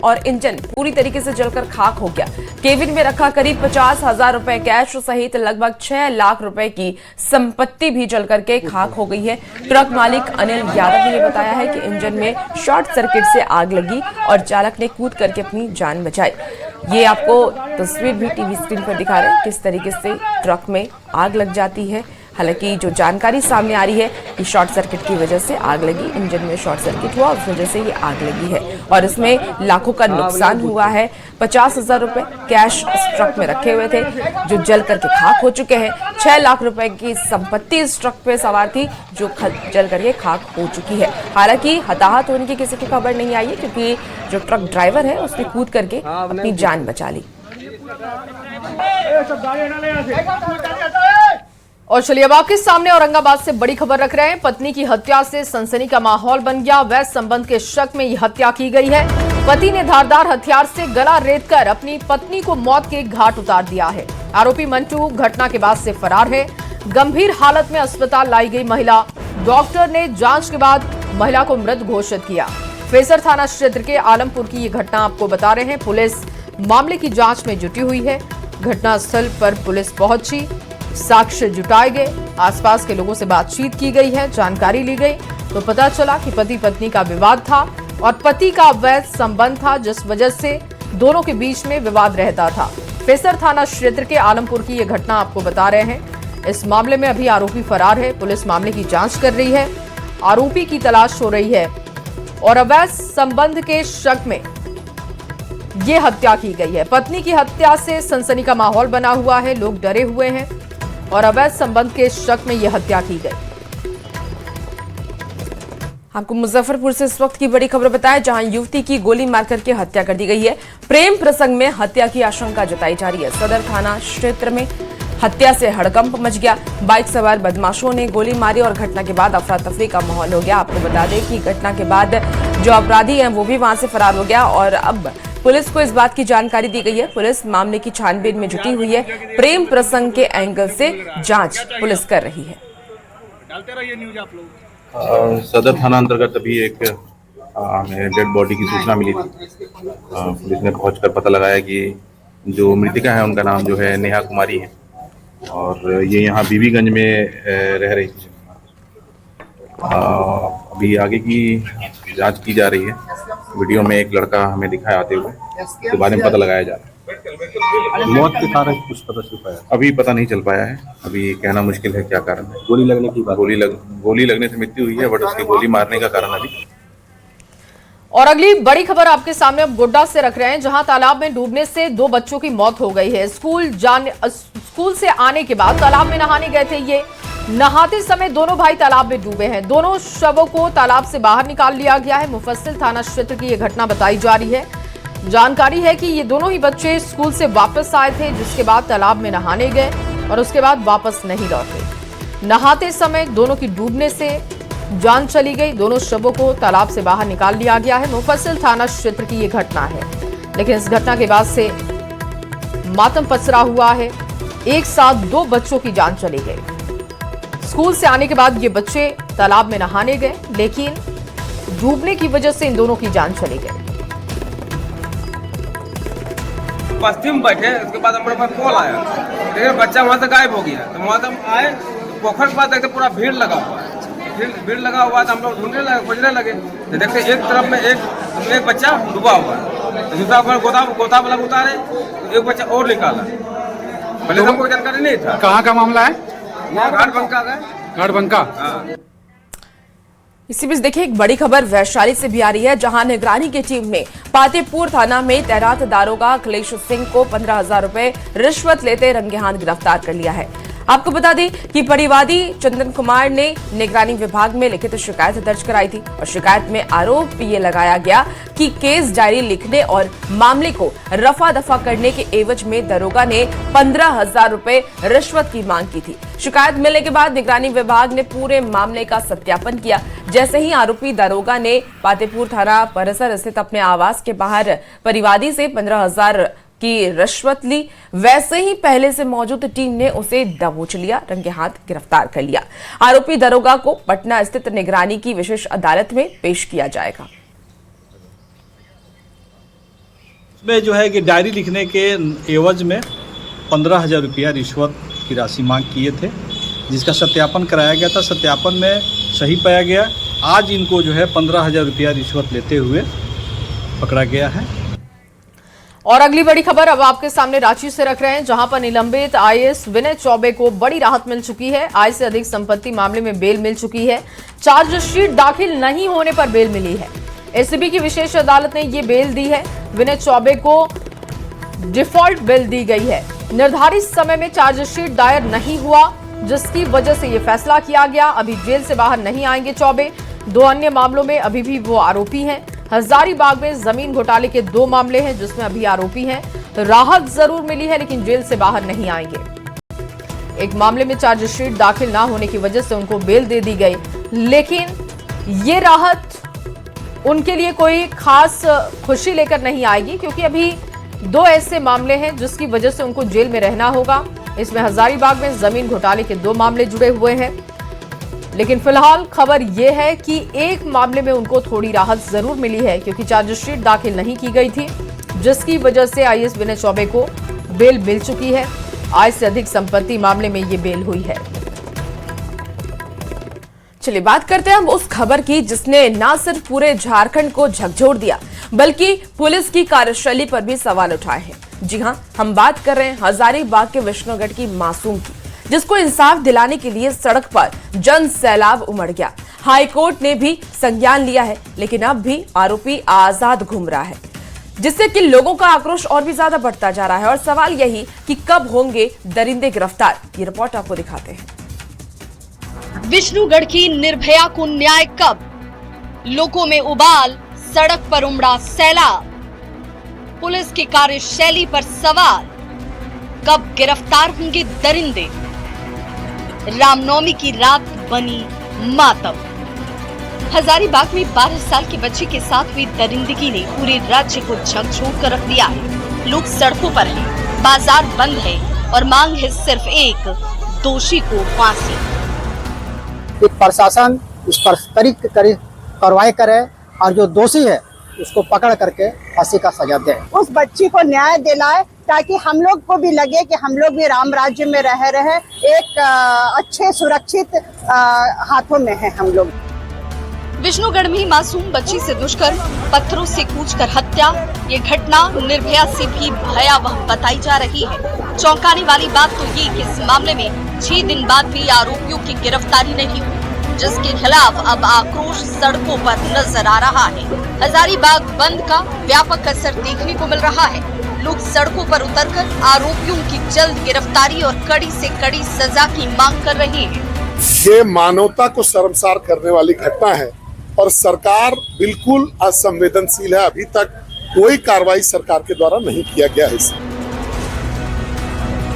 और इंजन पूरी तरीके से जलकर खाक हो गया। केबिन में रखा करीब 50,000 रुपए कैश सहित लगभग 6 लाख रुपए की संपत्ति भी जलकर के खाक हो गई है। ट्रक मालिक अनिल यादव ने बताया है कि इंजन में शॉर्ट सर्किट से आग लगी और चालक ने कूद करके अपनी जान बचाई। ये आपको तस्वीर भी टीवी स्क्रीन पर दिखा रहे हैं किस तरीके से ट्रक में आग लग जाती है। हालांकि जो जानकारी सामने आ रही है कि शॉर्ट सर्किट की वजह से आग लगी, इंजन में शॉर्ट सर्किट हुआ, उस वजह से ये आग लगी है और इसमें लाखों का नुकसान हुआ है। 50,000 रुपए कैश इस ट्रक में रखे हुए थे जो जल करके खाक हो चुके हैं। 6 लाख रुपए की संपत्ति इस ट्रक पे सवार थी जो जल करके खाक हो चुकी है। हालांकि हताहत होने की किसी की खबर नहीं आई है क्योंकि जो ट्रक ड्राइवर है उसने कूद करके अपनी जान बचा ली। और चलिए अब आपके सामने औरंगाबाद से बड़ी खबर रख रहे हैं। पत्नी की हत्या से सनसनी का माहौल बन गया। वैध संबंध के शक में यह हत्या की गई है। पति ने धारदार हथियार से गला रेतकर अपनी पत्नी को मौत के घाट उतार दिया है। आरोपी मंटू घटना के बाद से फरार है। गंभीर हालत में अस्पताल लाई गई महिला, डॉक्टर ने जांच के बाद महिला को मृत घोषित किया। फेसर थाना क्षेत्र के आलमपुर की ये घटना आपको बता रहे हैं। पुलिस मामले की जांच में जुटी हुई है। घटनास्थल पर पुलिस पहुंची, साक्ष्य जुटाए गए, आसपास के लोगों से बातचीत की गई है, जानकारी ली गई तो पता चला कि पति पत्नी का विवाद था और पति का अवैध संबंध था जिस वजह से दोनों के बीच में विवाद रहता था। फेसर थाना क्षेत्र के आलमपुर की यह घटना आपको बता रहे हैं। इस मामले में अभी आरोपी फरार है। पुलिस मामले की जांच कर रही है, आरोपी की तलाश हो रही है और अवैध संबंध के शक में ये हत्या की गई है। पत्नी की हत्या से सनसनी का माहौल बना हुआ है, लोग डरे हुए हैं और अवैध संबंध के शक में यह हत्या की गई। आपको मुजफ्फरपुर से इस वक्त की बड़ी खबर बताएं जहां युवती की गोली मारकर के हत्या कर दी गई है। प्रेम प्रसंग में हत्या की आशंका जताई जा रही है। सदर थाना क्षेत्र में हत्या से हड़कंप मच गया। बाइक सवार बदमाशों ने गोली मारी और घटना के बाद अफरा तफरी का माहौल हो गया। आपको बता दें कि घटना के बाद जो अपराधी हैं वो भी वहां से फरार हो गया और अब पुलिस को इस बात की जानकारी दी गई है। पुलिस मामले की छानबीन में जुटी हुई है। प्रेम प्रसंग के एंगल से जांच पुलिस कर रही है। सदर थाना अंतर्गत अभी एक हमें डेड बॉडी की सूचना मिली थी। पुलिस ने पहुंचकर पता लगाया कि जो मृतिका है उनका नाम जो है नेहा कुमारी है और ये यहाँ बीबीगंज में रह रही थी। अभी आगे की जांच की जा रही है। वीडियो में एक लड़का हमें दिखाया आते हुए, इसके बारे में पता लगाया जा रहा है। मौत के कारण कुछ पता चल पाया? अभी पता नहीं चल पाया है, अभी कहना मुश्किल है क्या कारण है। गोली लगने की बात? गोली लगने से मृत्यु हुई है बट उसकी गोली मारने का कारण अभी। और अगली बड़ी खबर आपके सामने अब गोड्डा से रख रहे हैं जहां तालाब में डूबने से 2 बच्चों की मौत हो गई है। स्कूल से आने के बाद तालाब में नहाने गए थे। ये नहाते समय दोनों भाई तालाब में डूबे हैं। दोनों शवों को तालाब से बाहर निकाल लिया गया है। मुफस्सिल थाना क्षेत्र की यह घटना बताई जा रही है। जानकारी है कि ये दोनों ही बच्चे स्कूल से वापस आए थे जिसके बाद तालाब में नहाने गए और उसके बाद वापस नहीं लौटे। नहाते समय दोनों की डूबने से जान चली गई। दोनों शवों को तालाब से बाहर निकाल लिया गया है। मुफस्सिल थाना क्षेत्र की यह घटना है, लेकिन इस घटना के बाद से मातम पसरा हुआ है। एक साथ 2 बच्चों की जान चली गई। स्कूल से आने के बाद ये बच्चे तालाब में नहाने गए लेकिन डूबने की वजह से इन दोनों की जान चली गई। बस्ती में बैठे, उसके बाद हमारे पास कॉल आया, लेकिन बच्चा वहाँ से गायब हो गया। तो वहाँ से हम आए, पोखर के पास देखते पूरा भीड़ लगा हुआ है। भीड़ लगा हुआ तो हम लोग ढूंढने लगे, खोजने लगे तो देखते एक तरफ में एक बच्चा डूबा हुआ है। दूसरा गोता वाला उतारे, एक बच्चा और निकाला। पहले हमको जानकारी नहीं था। कहाँ का मामला है? घाटबंका। इसी बीच देखिए एक बड़ी खबर वैशाली से भी आ रही है जहां निगरानी की टीम ने पातेपुर थाना में तैनात दारोगा अखिलेश सिंह को 15,000 रुपए रिश्वत लेते रंगे हाथ गिरफ्तार कर लिया है। आपको बता दें कि परिवादी चंदन कुमार ने निगरानी विभाग में लिखित शिकायत दर्ज कराई थी और शिकायत में आरोप ये लगाया गया कि केस डायरी लिखने और मामले को रफा दफा करने के एवज में दरोगा ने 15,000 रुपए रिश्वत की मांग की थी। शिकायत मिलने के बाद निगरानी विभाग ने पूरे मामले का सत्यापन किया। जैसे ही आरोपी दरोगा ने पातेपुर थाना परिसर स्थित अपने आवास के बाहर परिवादी से 15,000 की रिश्वत ली, वैसे ही पहले से मौजूद टीम ने उसे दबोच लिया, रंगे हाथ गिरफ्तार कर लिया। आरोपी दरोगा को पटना स्थित निगरानी की विशेष अदालत में पेश किया जाएगा। इसमें जो है कि डायरी लिखने के एवज में 15,000 रुपया रिश्वत की राशि मांग किए थे, जिसका सत्यापन कराया गया था। सत्यापन में सही पाया गया। आज इनको जो है 15,000 रुपया रिश्वत लेते हुए पकड़ा गया है। और अगली बड़ी खबर अब आपके सामने रांची से रख रहे हैं, जहां पर निलंबित आईएएस विनय चौबे को बड़ी राहत मिल चुकी है। आय से अधिक संपत्ति मामले में बेल मिल चुकी है। चार्जशीट दाखिल नहीं होने पर बेल मिली है। एसीबी की विशेष अदालत ने ये बेल दी है। विनय चौबे को डिफॉल्ट बेल दी गई है। निर्धारित समय में चार्जशीट दायर नहीं हुआ, जिसकी वजह से यह फैसला किया गया। अभी जेल से बाहर नहीं आएंगे चौबे। 2 अन्य मामलों में अभी भी वो आरोपी हैं। हजारीबाग में जमीन घोटाले के 2 मामले हैं, जिसमें अभी आरोपी हैं। राहत जरूर मिली है, लेकिन जेल से बाहर नहीं आएंगे। एक मामले में चार्जशीट दाखिल ना होने की वजह से उनको बेल दे दी गई, लेकिन ये राहत उनके लिए कोई खास खुशी लेकर नहीं आएगी, क्योंकि अभी 2 ऐसे मामले हैं जिसकी वजह से उनको जेल में रहना होगा। इसमें हजारीबाग में जमीन घोटाले के 2 मामले जुड़े हुए हैं, लेकिन फिलहाल खबर यह है कि एक मामले में उनको थोड़ी राहत जरूर मिली है, क्योंकि चार्जशीट दाखिल नहीं की गई थी, जिसकी वजह से आईएएस विनय चौबे को बेल मिल चुकी है। आय से अधिक संपत्ति मामले में ये बेल हुई है। चलिए बात करते हैं हम उस खबर की जिसने ना सिर्फ पूरे झारखंड को झकझोर दिया, बल्कि पुलिस की कार्यशैली पर भी सवाल उठाए हैं। जी हां, हम बात कर रहे हैं हजारीबाग के विष्णुगढ़ की मासूम की, जिसको इंसाफ दिलाने के लिए सड़क पर जन सैलाब उमड़ गया। हाईकोर्ट ने भी संज्ञान लिया है, लेकिन अब भी आरोपी आजाद घूम रहा है, जिससे कि लोगों का आक्रोश और भी ज्यादा बढ़ता जा रहा है। और सवाल यही कि कब होंगे दरिंदे गिरफ्तार। ये रिपोर्ट आपको दिखाते हैं। विष्णुगढ़ की निर्भया को न्याय कब? लोगों में उबाल, सड़क पर उमड़ा सैलाब। पुलिस की कार्यशैली पर सवाल, कब गिरफ्तार होंगे दरिंदे? रामनवमी की रात बनी मातम। हजारीबाग में 12 साल की बच्ची के साथ हुई दरिंदगी ने पूरे राज्य को झकझोर कर रख दिया है। लोग सड़कों पर हैं, बाजार बंद है और मांग है सिर्फ एक, दोषी को फांसी। प्रशासन इस पर कड़ी कार्रवाई करे और जो दोषी है उसको पकड़ करके फांसी का सजा दे। उस बच्ची को न्याय दिलाए, ताकि हम लोग को भी लगे कि हम लोग भी राम राज्य में रह रहे हैं, एक अच्छे सुरक्षित हाथों में है हम लोग। विष्णुगढ़ में मासूम बच्ची से दुष्कर्म, पत्थरों से कूचकर हत्या। ये घटना निर्भया से भी भयावह बताई जा रही है। चौंकाने वाली बात तो ये कि इस मामले में 6 दिन बाद भी आरोपियों की गिरफ्तारी नहीं हुई, जिसके खिलाफ अब आक्रोश सड़कों पर नजर आ रहा है। हजारीबाग बंद का व्यापक असर देखने को मिल रहा है। लोग सड़कों पर उतरकर आरोपियों की जल्द गिरफ्तारी और कड़ी से कड़ी सजा की मांग कर रहे हैं। ये मानवता को शर्मसार करने वाली घटना है और सरकार बिल्कुल असंवेदनशील है। अभी तक कोई कार्रवाई सरकार के द्वारा नहीं किया गया है।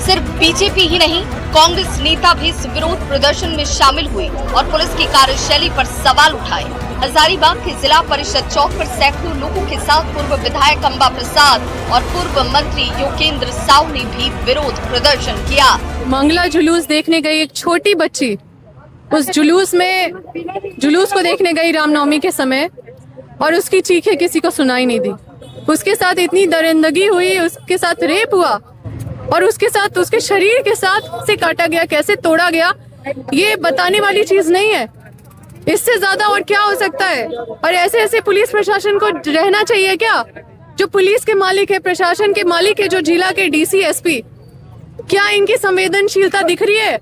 सिर्फ बीजेपी ही नहीं, कांग्रेस नेता भी इस विरोध प्रदर्शन में शामिल हुए और पुलिस की कार्यशैली पर सवाल उठाए। हजारीबाग के जिला परिषद चौक पर सैकड़ों लोगों के साथ पूर्व विधायक अंबा प्रसाद और पूर्व मंत्री योगेंद्र साहू ने भी विरोध प्रदर्शन किया। मंगला जुलूस देखने गई एक छोटी बच्ची, उस जुलूस को देखने गई रामनवमी के समय, और उसकी चीखें किसी को सुनाई नहीं दी। उसके साथ इतनी दरिंदगी हुई, उसके साथ रेप हुआ और उसके साथ उसके शरीर के साथ से काटा गया, कैसे तोड़ा गया, ये बताने वाली चीज नहीं है। इससे ज्यादा और क्या हो सकता है? और ऐसे पुलिस प्रशासन को रहना चाहिए क्या? जो पुलिस के मालिक है, प्रशासन के मालिक है, जो जिला के डीसी एसपी, क्या इनकी संवेदनशीलता दिख रही है?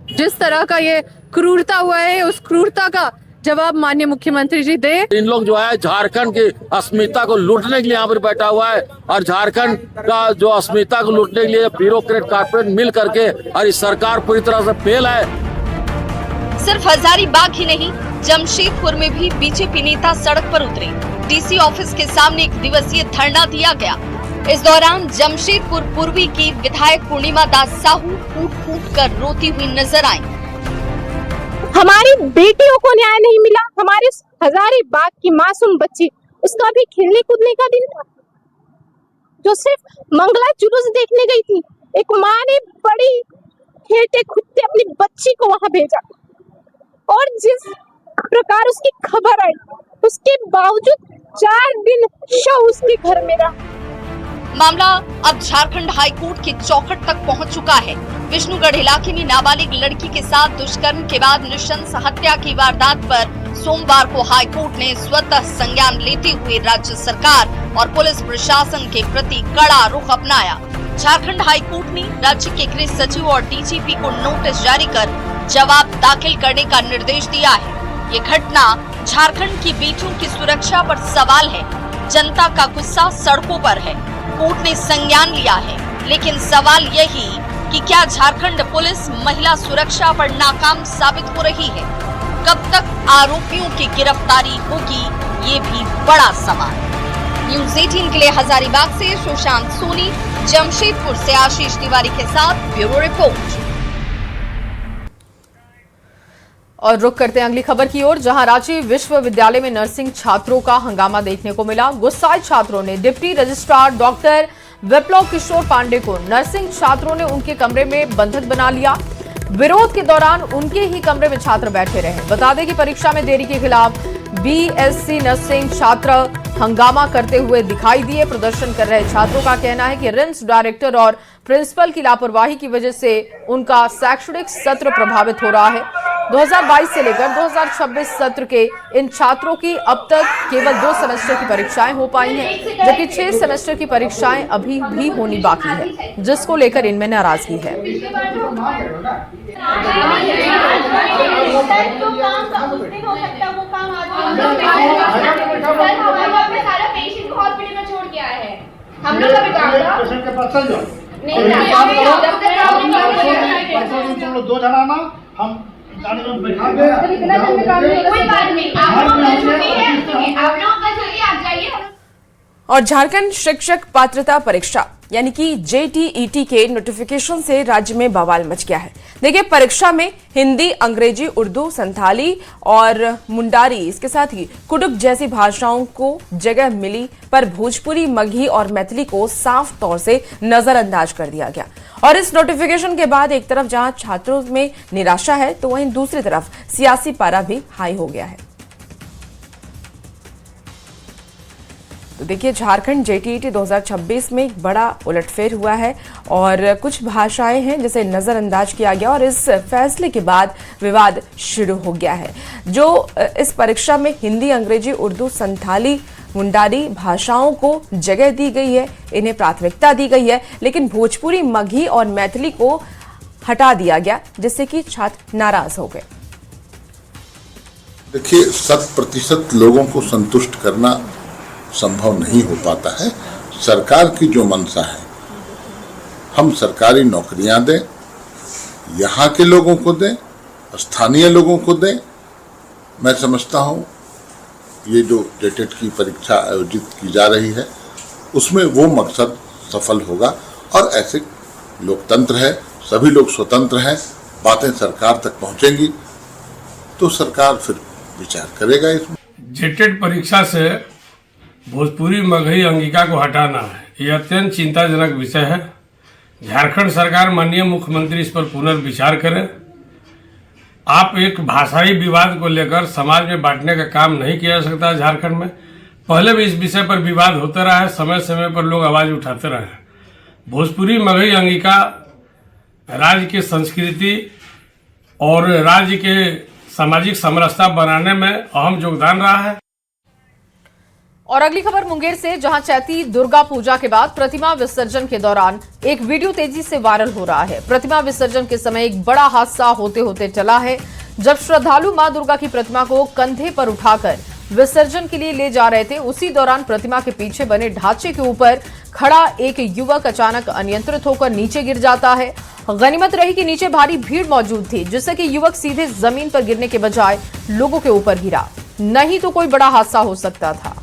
जिस तरह का ये क्रूरता हुआ है, उस क्रूरता का जवाब माननीय मुख्यमंत्री जी दे। इन लोग जो है झारखंड की अस्मिता को लूटने के लिए यहाँ पर बैठा हुआ है, और झारखंड का जो अस्मिता को लूटने के लिए ब्यूरोक्रेट कारपोरेट मिल करके, और इस सरकार पूरी तरह से फेल है। सिर्फ हजारीबाग ही नहीं, जमशेदपुर में भी बीजेपी नेता सड़क पर उतरे। डीसी ऑफिस के सामने 1 दिवसीय धरना दिया गया। इस दौरान जमशेदपुर पूर्वी की विधायक पूर्णिमा दास साहू फूट कर रोती हुई नजर आई। हमारी बेटियों को न्याय नहीं मिला। हमारे हजारीबाग की मासूम बच्ची, उसका भी खेलने कूदने का दिन था, जो सिर्फ मंगला जुलूस देखने गई थी। एक माँ ने बड़ी खेलते कूदते अपनी बच्ची को वहां भेजा, और जिस प्रकार उसकी खबर आई, उसके बावजूद 4 दिन शव उसके घर में रहा। मामला अब झारखंड हाईकोर्ट के चौखट तक पहुंच चुका है। विष्णुगढ़ इलाके में नाबालिग लड़की के साथ दुष्कर्म के बाद नृशंस हत्या की वारदात पर सोमवार को हाईकोर्ट ने स्वतः संज्ञान लेते हुए राज्य सरकार और पुलिस प्रशासन के प्रति कड़ा रुख अपनाया। झारखंड हाईकोर्ट ने राज्य के गृह सचिव और डीजीपी को नोटिस जारी कर जवाब दाखिल करने का निर्देश दिया है। ये घटना झारखंड की बेटियों की सुरक्षा पर सवाल है। जनता का गुस्सा सड़कों पर है। कोर्ट ने संज्ञान लिया है, लेकिन सवाल यही कि क्या झारखंड पुलिस महिला सुरक्षा पर नाकाम साबित हो रही है? कब तक आरोपियों की गिरफ्तारी होगी, ये भी बड़ा सवाल। न्यूज़ 18 के लिए हजारीबाग से सुशांत सोनी, जमशेदपुर से आशीष तिवारी के साथ ब्यूरो रिपोर्ट। और रुक करते हैं अगली खबर की ओर, जहां रांची विश्वविद्यालय में नर्सिंग छात्रों का हंगामा देखने को मिला। गुस्साए छात्रों ने डिप्टी रजिस्ट्रार डॉक्टर विप्लव किशोर पांडे को नर्सिंग छात्रों ने उनके कमरे में बंधक बना लिया। विरोध के दौरान उनके ही कमरे में छात्र बैठे रहे। बता दें कि परीक्षा में देरी के खिलाफ बीएससी नर्सिंग छात्र हंगामा करते हुए दिखाई दिए। प्रदर्शन कर रहे छात्रों का कहना है कि रिम्स डायरेक्टर और प्रिंसिपल की लापरवाही की वजह से उनका शैक्षणिक सत्र प्रभावित हो रहा है। 2022 से लेकर 2026 सत्र के इन छात्रों की अब तक केवल 2 सेमेस्टर की परीक्षाएं हो पाई हैं, जबकि 6 सेमेस्टर की परीक्षाएं अभी भी होनी बाकी है, जिसको लेकर इनमें नाराजगी है। हम लोग का भी काम था पेशेंट के पास चल जाओ नहीं दो जना ना हम गाड़ी में बैठा के कोई बात नहीं आप लोग का चलिए आप जाइए। और झारखंड शिक्षक पात्रता परीक्षा यानी कि जेटीईटी के नोटिफिकेशन से राज्य में बवाल मच गया है। देखिए, परीक्षा में हिंदी, अंग्रेजी, उर्दू, संथाली और मुंडारी, इसके साथ ही कुडुक जैसी भाषाओं को जगह मिली, पर भोजपुरी, मगही और मैथिली को साफ तौर से नजरअंदाज कर दिया गया। और इस नोटिफिकेशन के बाद एक तरफ जहां छात्रों में निराशा है, तो वहीं दूसरी तरफ सियासी पारा भी हाई हो गया है। तो देखिए, झारखंड जेटीईटी 2026 में एक बड़ा उलटफेर हुआ है और कुछ भाषाएं हैं जिसे नजरअंदाज किया गया और इस फैसले के बाद विवाद शुरू हो गया है। जो इस परीक्षा में हिंदी, अंग्रेजी, उर्दू, संथाली, मुंडारी भाषाओं को जगह दी गई है, इन्हें प्राथमिकता दी गई है, लेकिन भोजपुरी, मगही और मैथिली को हटा दिया गया, जिससे कि छात्र नाराज हो गए। देखिए, 100% लोगों को संतुष्ट करना संभव नहीं हो पाता है। सरकार की जो मंशा है, हम सरकारी नौकरियां दें, यहाँ के लोगों को दें, स्थानीय लोगों को दें। मैं समझता हूँ ये जो जेटेट की परीक्षा आयोजित की जा रही है, उसमें वो मकसद सफल होगा। और ऐसे लोकतंत्र है, सभी लोग स्वतंत्र हैं, बातें सरकार तक पहुँचेंगी तो सरकार फिर विचार करेगा इसमें। जेटेट परीक्षा से भोजपुरी, मगही, अंगिका को हटाना है, यह अत्यंत चिंताजनक विषय है। झारखंड सरकार, माननीय मुख्यमंत्री इस पर पुनर्विचार करें। आप एक भाषाई विवाद को लेकर समाज में बांटने का काम नहीं किया जा सकता। झारखंड में पहले भी इस विषय पर विवाद होता रहा है, समय समय पर लोग आवाज उठाते रहे हैं। भोजपुरी, मगही, अंगिका राज्य की संस्कृति और राज्य के सामाजिक समरसता बनाने में अहम योगदान रहा है। और अगली खबर मुंगेर से, जहां चैती दुर्गा पूजा के बाद प्रतिमा विसर्जन के दौरान एक वीडियो तेजी से वायरल हो रहा है। प्रतिमा विसर्जन के समय एक बड़ा हादसा होते होते चला है। जब श्रद्धालु मां दुर्गा की प्रतिमा को कंधे पर उठाकर विसर्जन के लिए ले जा रहे थे, उसी दौरान प्रतिमा के पीछे बने ढांचे के ऊपर खड़ा एक युवक अचानक अनियंत्रित होकर नीचे गिर जाता है। गनीमत रही कि नीचे भारी भीड़ मौजूद थी, जिससे कि युवक सीधे जमीन पर गिरने के बजाय लोगों के ऊपर गिरा, नहीं तो कोई बड़ा हादसा हो सकता था।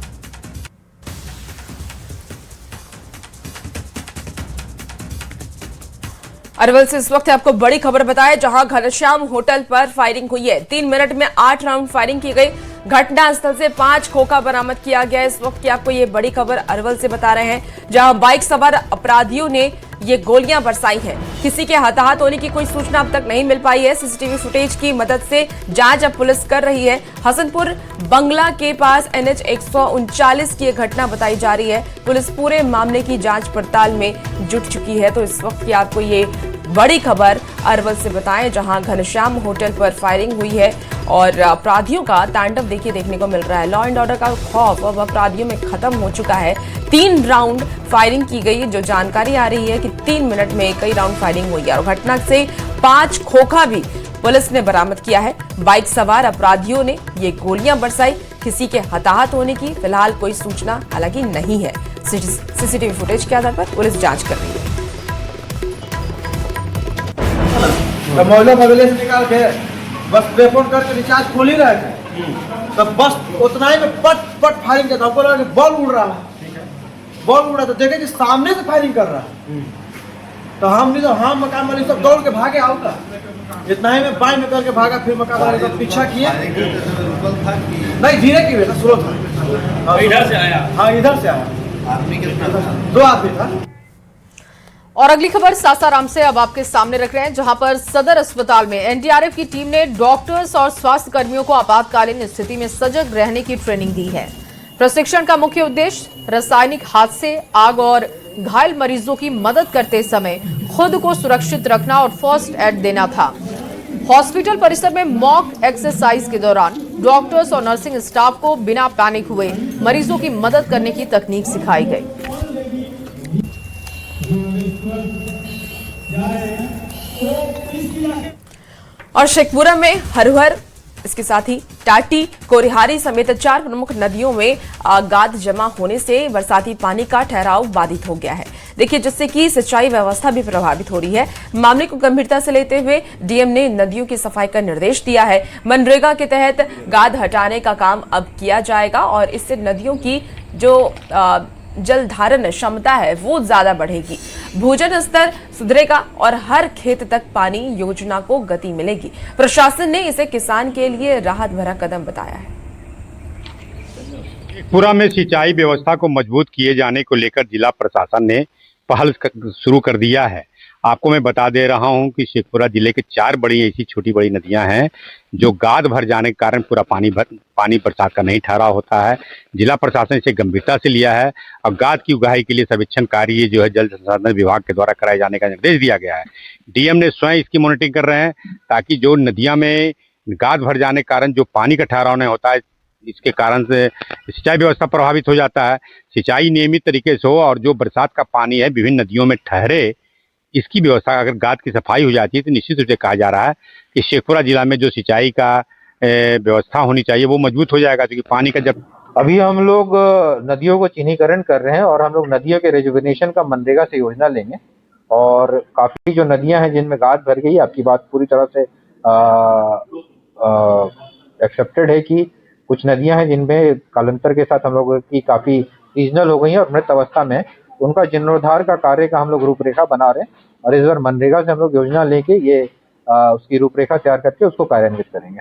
अरवल से इस वक्त आपको बड़ी खबर बताएं, जहां घनश्याम होटल पर फायरिंग हुई है। 3 मिनट में 8 राउंड फायरिंग की गई। घटनास्थल से 5 खोखा बरामद किया गया। इस वक्त की आपको ये बड़ी खबर अरवल से बता रहे हैं, जहां बाइक सवार अपराधियों ने ये गोलियां बरसाई हैं। किसी के हताहत होने की कोई सूचना अब तक नहीं मिल पाई है। सीसीटीवी फुटेज की मदद से जांच अब पुलिस कर रही है। हसनपुर बंगला के पास NH 139 की यह घटना बताई जा रही है। पुलिस पूरे मामले की जांच पड़ताल में जुट चुकी है। तो इस वक्त की आपको ये बड़ी खबर अरवल से बताएं, जहां घनश्याम होटल पर फायरिंग हुई है और अपराधियों का तांडव देखने को मिल रहा है। लॉ एंड ऑर्डर का खौफ अब अपराधियों में खत्म हो चुका है। 3 राउंड फायरिंग की गई, जो जानकारी आ रही है कि 3 मिनट में कई राउंड फायरिंग हुई है और घटना से 5 खोखा भी पुलिस ने बरामद किया है। बाइक सवार अपराधियों ने ये गोलियां बरसाई। किसी के हताहत होने की फिलहाल कोई सूचना हालांकि नहीं है। सीसीटीवी फुटेज के आधार पर पुलिस जांच कर रही है। मोहल्ला बगले से निकाल के बस बेफोन करके रिचार्ज खोल ही रहे थे, तो बस उतना ही में पट पट फायरिंग करता। हमको लगा कि बॉल उड़ रहा है, बॉल उड़ रहा तो देखे कि सामने से फायरिंग कर रहा है। तो हम मकान वाले सब दौड़ के भागे आउटा। इतना ही में बाई में करके भागा, फिर मकान वाले सब पीछा किए। नहीं धीरे की बेटा स्लो था। इधर से आया। हाँ इधर से आया। 2 आदमी था। और अगली खबर सासाराम से अब आपके सामने रख रहे हैं, जहां पर सदर अस्पताल में एनडीआरएफ की टीम ने डॉक्टर्स और स्वास्थ्य कर्मियों को आपातकालीन स्थिति में सजग रहने की ट्रेनिंग दी है। प्रशिक्षण का मुख्य उद्देश्य रासायनिक हादसे, आग और घायल मरीजों की मदद करते समय खुद को सुरक्षित रखना और फर्स्ट एड देना था। हॉस्पिटल परिसर में मॉक एक्सरसाइज के दौरान डॉक्टर्स और नर्सिंग स्टाफ को बिना पैनिक हुए मरीजों की मदद करने की तकनीक सिखाई गई। और शेखपुरा में हरहर, इसके साथ ही टाटी, कोरिहारी समेत 4 प्रमुख नदियों में गाद जमा होने से बरसाती पानी का ठहराव बाधित हो गया है। देखिए, जिससे कि सिंचाई व्यवस्था भी प्रभावित हो रही है। मामले को गंभीरता से लेते हुए डीएम ने नदियों की सफाई का निर्देश दिया है। मनरेगा के तहत गाद हटाने का काम अब किया जाएगा और इससे नदियों की जो जल धारण क्षमता है वो ज्यादा बढ़ेगी, भूजल स्तर सुधरेगा और हर खेत तक पानी योजना को गति मिलेगी। प्रशासन ने इसे किसान के लिए राहत भरा कदम बताया है। शेखपुरा में सिंचाई व्यवस्था को मजबूत किए जाने को लेकर जिला प्रशासन ने पहल शुरू कर दिया है। आपको मैं बता दे रहा हूं कि शेखपुरा जिले के 4 बड़ी ऐसी छोटी बड़ी नदियां हैं जो गाद भर जाने के कारण पूरा पानी बरसात का नहीं ठहरा होता है। जिला प्रशासन इसे गंभीरता से लिया है और गाद की उगाही के लिए सर्वेक्षण कार्य जो है जल संसाधन विभाग के द्वारा कराए जाने का निर्देश दिया गया है। डीएम ने स्वयं इसकी मॉनिटरिंग कर रहे हैं ताकि जो नदियां में गाद भर जाने के कारण जो पानी का ठहराव नहीं होता है, इसके कारण से सिंचाई व्यवस्था प्रभावित हो जाता है। सिंचाई नियमित तरीके से हो और जो बरसात का पानी है विभिन्न नदियों में ठहरे, इसकी व्यवस्था अगर गाद की सफाई हो जाती है तो निश्चित रूप से कहा जा रहा है कि शेखपुरा जिला में जो सिंचाई का व्यवस्था होनी चाहिए वो मजबूत हो जाएगा। क्योंकि पानी का जब अभी हम लोग नदियों को चिन्हीकरण कर रहे हैं और हम लोग नदियों के रेजुवेनेशन का मनरेगा से योजना लेंगे और काफी जो नदियां हैं जिनमें गाद भर गई, आपकी बात पूरी तरह से एक्सेप्टेड है कि कुछ नदियां हैं जिनमें कालांतर के साथ हम लोगों की काफी रीजनल हो गई हैं और मृत अवस्था में, उनका जीर्णोद्धार का कार्य का हम लोग रूपरेखा बना रहे हैं और इस बार मनरेगा से हम लोग योजना लेके ये उसकी रूपरेखा तैयार करके उसको कार्यान्वित करेंगे।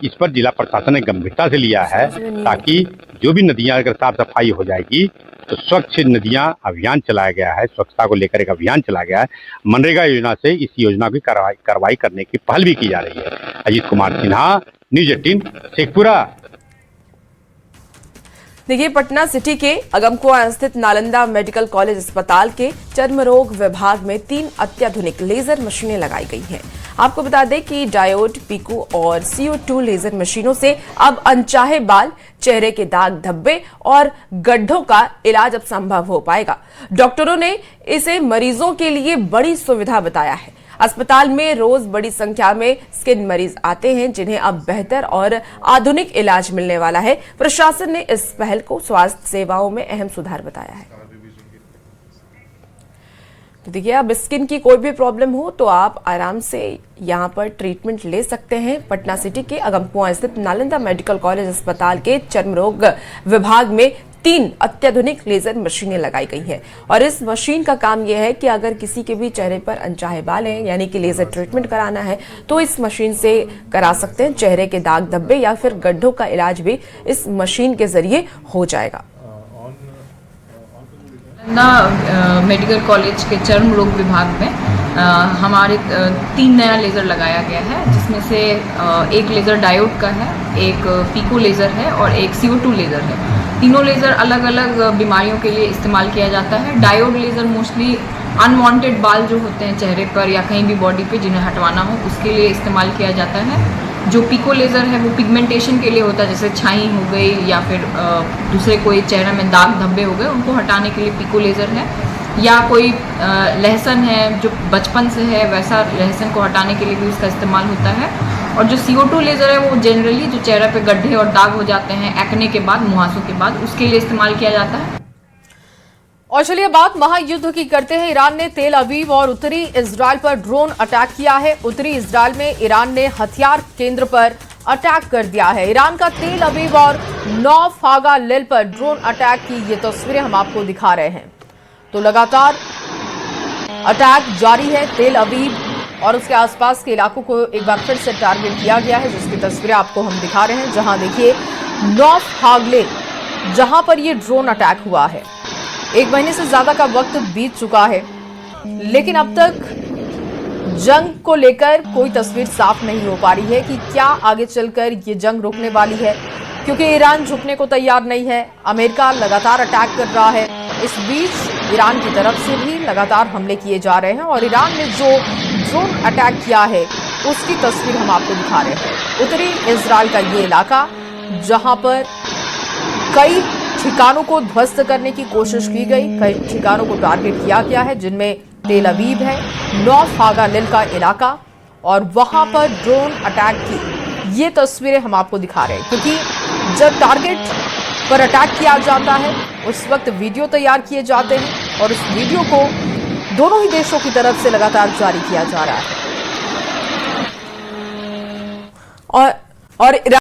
इस पर जिला प्रशासन ने गंभीरता से लिया है ताकि जो भी नदियां अगर साफ सफाई हो जाएगी तो स्वच्छ नदियां अभियान चलाया गया है, स्वच्छता को लेकर एक अभियान चलाया गया है। मनरेगा योजना से इस योजना की कार्रवाई करने की पहल भी की जा रही है। अजीत कुमार सिन्हा, न्यूज 18 शेखपुरा। देखिए, पटना सिटी के अगमकुआं स्थित नालंदा मेडिकल कॉलेज अस्पताल के चर्म रोग विभाग में 3 अत्याधुनिक लेजर मशीनें लगाई गई हैं। आपको बता दें कि डायोड, पिको और CO2 लेजर मशीनों से अब अनचाहे बाल, चेहरे के दाग धब्बे और गड्ढों का इलाज अब संभव हो पाएगा। डॉक्टरों ने इसे मरीजों के लिए बड़ी सुविधा बताया है। अस्पताल में रोज बड़ी संख्या में स्किन मरीज आते हैं जिन्हें अब बेहतर और आधुनिक इलाज मिलने वाला है। प्रशासन ने इस पहल को स्वास्थ्य सेवाओं में अहम सुधार बताया है। तो देखिए, अब स्किन की कोई भी प्रॉब्लम हो तो आप आराम से यहाँ पर ट्रीटमेंट ले सकते हैं। पटना सिटी के अगमकुआं स्थित नालंदा मेडिकल कॉलेज अस्पताल के चर्म रोग विभाग में 3 अत्याधुनिक लेजर मशीनें लगाई गई हैं और इस मशीन का काम यह है कि अगर किसी के भी चेहरे पर अनचाहे बाल हैं यानी कि लेजर ट्रीटमेंट कराना है तो इस मशीन से करा सकते हैं। चेहरे के दाग धब्बे या फिर गड्ढों का इलाज भी इस मशीन के जरिए हो जाएगा। मेडिकल कॉलेज के चर्म रोग विभाग में हमारे 3 नया लेज़र लगाया गया है, जिसमें से एक लेज़र डायोड का है, एक पिको लेज़र है और एक CO2 लेज़र है। तीनों लेज़र अलग अलग बीमारियों के लिए इस्तेमाल किया जाता है। डायोड लेज़र मोस्टली अनवांटेड बाल जो होते हैं चेहरे पर या कहीं भी बॉडी पे जिन्हें हटवाना हो उसके लिए इस्तेमाल किया जाता है। जो पिको लेज़र है वो पिगमेंटेशन के लिए होता है, जैसे छाई हो गई या फिर दूसरे कोई चेहरे में दाग धब्बे हो गए उनको हटाने के लिए पिको लेज़र है। या कोई लहसुन है जो बचपन से है वैसा लहसुन को हटाने के लिए भी उसका इस्तेमाल होता है। और जो CO2 लेज़र है वो जनरली जो चेहरे पे गड्ढे और दाग हो जाते हैं एक्ने के बाद, मुहासों के बाद, उसके लिए इस्तेमाल किया जाता है। और चलिए बात महायुद्ध की करते हैं। ईरान ने तेल अवीव और उत्तरी इजराइल पर ड्रोन अटैक किया है। उत्तरी इजराइल में ईरान ने हथियार केंद्र पर अटैक कर दिया है। ईरान का तेल अवीव और नौफ हागा लिल पर ड्रोन अटैक की ये तस्वीरें हम आपको दिखा रहे हैं। तो लगातार अटैक जारी है। तेल अवीव और उसके आसपास के इलाकों को एक बार फिर से टारगेट किया गया है, जिसकी तस्वीरें आपको हम दिखा रहे हैं। जहां देखिए नौफ हागले जहां पर ये ड्रोन अटैक हुआ है। 1 महीने से ज्यादा का वक्त बीत चुका है, लेकिन अब तक जंग को लेकर कोई तस्वीर साफ नहीं हो पा रही है कि क्या आगे चलकर ये जंग रुकने वाली है, क्योंकि ईरान झुकने को तैयार नहीं है। अमेरिका लगातार अटैक कर रहा है। इस बीच ईरान की तरफ से भी लगातार हमले किए जा रहे हैं और ईरान ने जो ड्रोन अटैक किया है उसकी तस्वीर हम आपको दिखा रहे हैं। उत्तरी इजराइल का ये इलाका जहां पर कई ठिकानों को ध्वस्त करने की कोशिश की गई, कई ठिकानों को टारगेट किया गया है, जिनमें तेल अवीव है, नौफ हागा लिल का इलाका, और वहां पर ड्रोन अटैक की ये तस्वीरें हम आपको दिखा रहे हैं। क्योंकि जब टारगेट पर अटैक किया जाता है उस वक्त वीडियो तैयार किए जाते हैं और उस वीडियो को दोनों ही देशों की तरफ से लगातार जारी किया जा रहा है। और